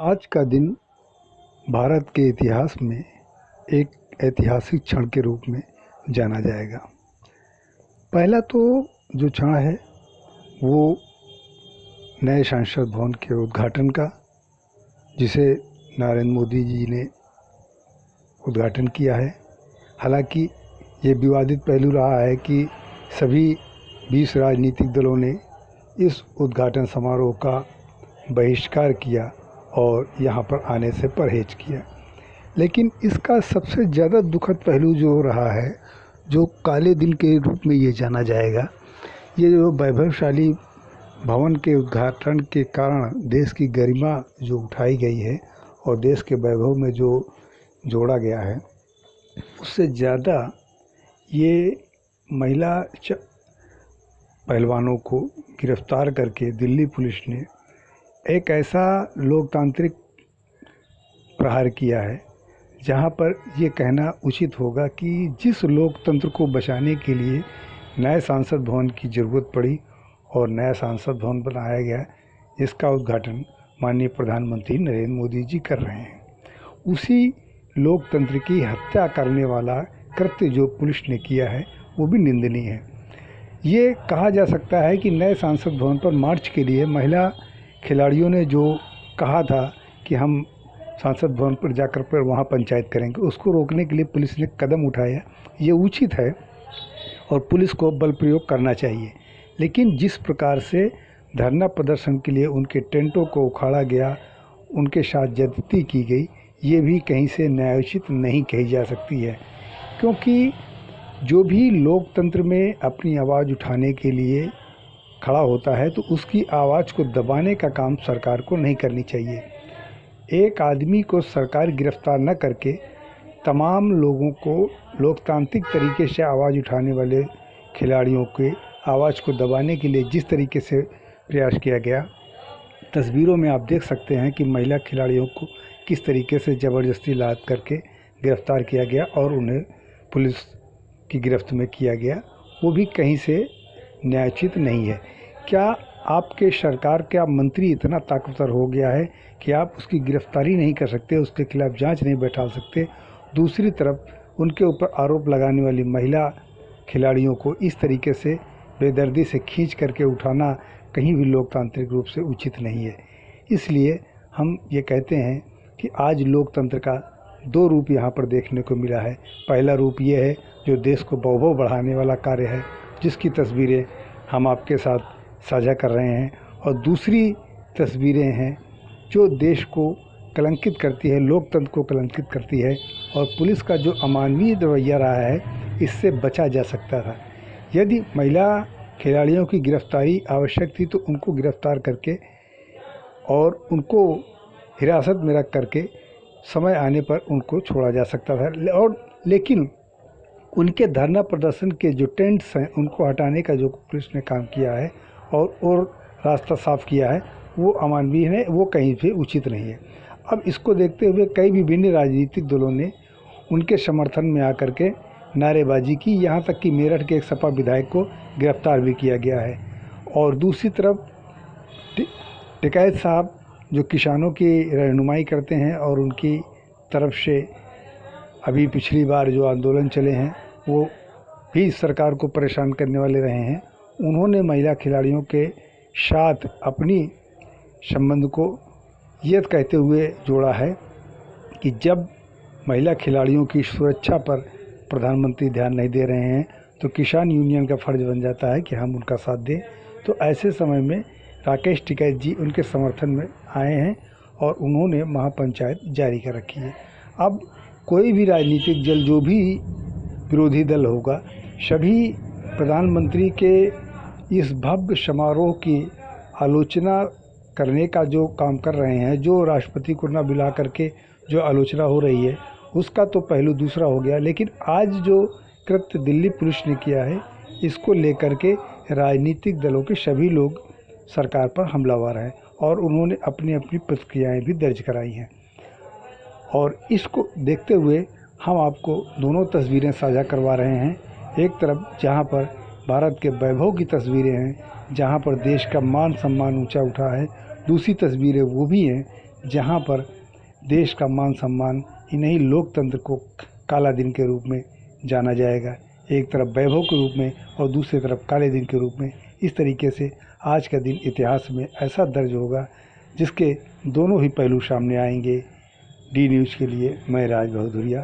आज का दिन भारत के इतिहास में एक ऐतिहासिक क्षण के रूप में जाना जाएगा। पहला तो जो क्षण है वो नए संसद भवन के उद्घाटन का, जिसे नरेंद्र मोदी जी ने उद्घाटन किया है। हालांकि ये विवादित पहलू रहा है कि सभी 20 राजनीतिक दलों ने इस उद्घाटन समारोह का बहिष्कार किया और यहाँ पर आने से परहेज किया। लेकिन इसका सबसे ज़्यादा दुखद पहलू जो रहा है, जो काले दिन के रूप में ये जाना जाएगा, ये जो वैभवशाली भवन के उद्घाटन के कारण देश की गरिमा जो उठाई गई है और देश के वैभव में जो जोड़ा गया है, उससे ज़्यादा ये महिला पहलवानों को गिरफ्तार करके दिल्ली पुलिस ने एक ऐसा लोकतांत्रिक प्रहार किया है जहां पर ये कहना उचित होगा कि जिस लोकतंत्र को बचाने के लिए नए संसद भवन की ज़रूरत पड़ी और नया संसद भवन बनाया गया, इसका उद्घाटन माननीय प्रधानमंत्री नरेंद्र मोदी जी कर रहे हैं। उसी लोकतंत्र की हत्या करने वाला कृत्य जो पुलिस ने किया है वो भी निंदनीय है। ये कहा जा सकता है कि नए संसद भवन पर मार्च के लिए महिला खिलाड़ियों ने जो कहा था कि हम संसद भवन पर जाकर पर वहाँ पंचायत करेंगे, उसको रोकने के लिए पुलिस ने कदम उठाया। ये उचित है और पुलिस को बल प्रयोग करना चाहिए। लेकिन जिस प्रकार से धरना प्रदर्शन के लिए उनके टेंटों को उखाड़ा गया, उनके साथ ज्यादती की गई, ये भी कहीं से न्यायोचित नहीं कही जा सकती है। क्योंकि जो भी लोकतंत्र में अपनी आवाज़ उठाने के लिए खड़ा होता है तो उसकी आवाज़ को दबाने का काम सरकार को नहीं करनी चाहिए। एक आदमी को सरकार गिरफ्तार न करके तमाम लोगों को लोकतांत्रिक तरीके से आवाज़ उठाने वाले खिलाड़ियों के आवाज़ को दबाने के लिए जिस तरीके से प्रयास किया गया, तस्वीरों में आप देख सकते हैं कि महिला खिलाड़ियों को किस तरीके से ज़बरदस्ती लाद करके गिरफ्तार किया गया और उन्हें पुलिस की गिरफ्त में किया गया, वो भी कहीं से न्यायोचित नहीं है। क्या आपके सरकार का मंत्री इतना ताकतवर हो गया है कि आप उसकी गिरफ्तारी नहीं कर सकते, उसके खिलाफ जांच नहीं बैठा सकते? दूसरी तरफ उनके ऊपर आरोप लगाने वाली महिला खिलाड़ियों को इस तरीके से बेदर्दी से खींच करके उठाना कहीं भी लोकतांत्रिक रूप से उचित नहीं है। इसलिए हम ये कहते हैं कि आज लोकतंत्र का दो रूप यहाँ पर देखने को मिला है। पहला रूप ये है जो देश को वैभव बढ़ाने वाला कार्य है, जिसकी तस्वीरें हम आपके साथ साझा कर रहे हैं, और दूसरी तस्वीरें हैं जो देश को कलंकित करती है, लोकतंत्र को कलंकित करती है। और पुलिस का जो अमानवीय रवैया रहा है, इससे बचा जा सकता था। यदि महिला खिलाड़ियों की गिरफ्तारी आवश्यक थी तो उनको गिरफ्तार करके और उनको हिरासत में रख करके समय आने पर उनको छोड़ा जा सकता था। और लेकिन उनके धरना प्रदर्शन के जो टेंट्स हैं उनको हटाने का जो पुलिस ने काम किया है और रास्ता साफ किया है, वो अमानवीय है, वो कहीं भी उचित नहीं है। अब इसको देखते हुए कई विभिन्न राजनीतिक दलों ने उनके समर्थन में आकर के नारेबाजी की, यहाँ तक कि मेरठ के एक सपा विधायक को गिरफ्तार भी किया गया है। और दूसरी तरफ टिकैत साहब जो किसानों की रहनुमाई करते हैं और उनकी तरफ से अभी पिछली बार जो आंदोलन चले हैं वो भी सरकार को परेशान करने वाले रहे हैं, उन्होंने महिला खिलाड़ियों के साथ अपनी संबंध को ये कहते हुए जोड़ा है कि जब महिला खिलाड़ियों की सुरक्षा पर प्रधानमंत्री ध्यान नहीं दे रहे हैं तो किसान यूनियन का फ़र्ज बन जाता है कि हम उनका साथ दें। तो ऐसे समय में राकेश टिकैत जी उनके समर्थन में आए हैं और उन्होंने महापंचायत जारी कर रखी है। अब कोई भी राजनीतिक दल, जो भी विरोधी दल होगा, सभी प्रधानमंत्री के इस भव्य समारोह की आलोचना करने का जो काम कर रहे हैं, जो राष्ट्रपति को न बुला करके जो आलोचना हो रही है, उसका तो पहलू दूसरा हो गया। लेकिन आज जो कृत्य दिल्ली पुलिस ने किया है, इसको लेकर के राजनीतिक दलों के सभी लोग सरकार पर हमलावर हैं और उन्होंने अपनी अपनी प्रतिक्रियाएं भी दर्ज कराई हैं। और इसको देखते हुए हम आपको दोनों तस्वीरें साझा करवा रहे हैं। एक तरफ जहां पर भारत के वैभव की तस्वीरें हैं, जहां पर देश का मान सम्मान ऊंचा उठा है, दूसरी तस्वीरें वो भी हैं जहाँ पर देश का मान सम्मान इन्हीं लोकतंत्र को काला दिन के रूप में जाना जाएगा, एक तरफ वैभव के रूप में और दूसरी तरफ काले दिन के रूप में। इस तरीके से आज का दिन इतिहास में ऐसा दर्ज होगा जिसके दोनों ही पहलू सामने आएंगे। डी न्यूज़ के लिए मैं राज बहुधुरिया।